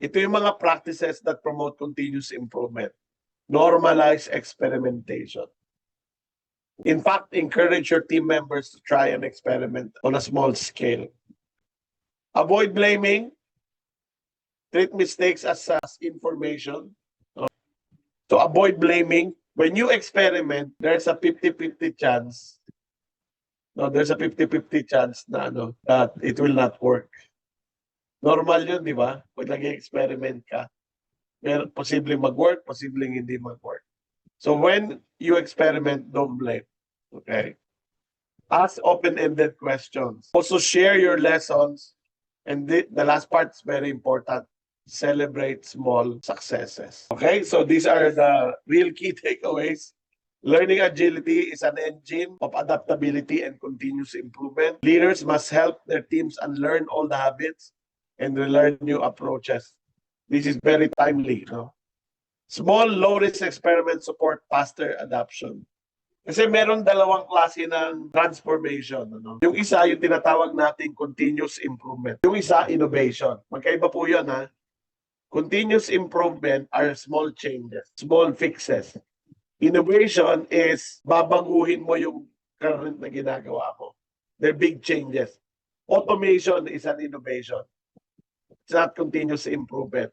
Ito yung mga practices that promote continuous improvement. Normalize experimentation. In fact, encourage your team members to try and experiment on a small scale. Avoid blaming. Treat mistakes as information. So avoid blaming. When you experiment, there's a 50-50 chance. No, there's a 50-50 chance na that it will not work. Normal yun, di ba? Pag nag-experiment ka, posibleng mag-work, posibleng hindi mag-work. So when you experiment, don't blame. Okay? Ask open-ended questions. Also share your lessons. And the last part is very important. Celebrate small successes. Okay? So these are the real key takeaways. Learning agility is an engine of adaptability and continuous improvement. Leaders must help their teams unlearn all the habits and relearn new approaches. This is very timely. No? Small, low-risk experiments support faster adoption. Kasi meron dalawang klase ng transformation. Ano? Yung isa, yung tinatawag nating continuous improvement. Yung isa, innovation. Magkaiba po yun, ha? Continuous improvement are small changes, small fixes. Innovation is babaguhin mo yung current na ginagawa mo. They're big changes. Automation is an innovation. It's not continuous improvement.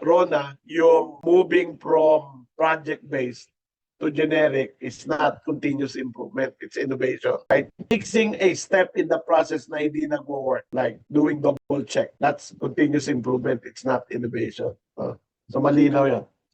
Rona, yung moving from project-based to generic is not continuous improvement. It's innovation. Right? Fixing a step in the process na hindi nag-work, like doing double check, that's continuous improvement. It's not innovation. So malinaw yan.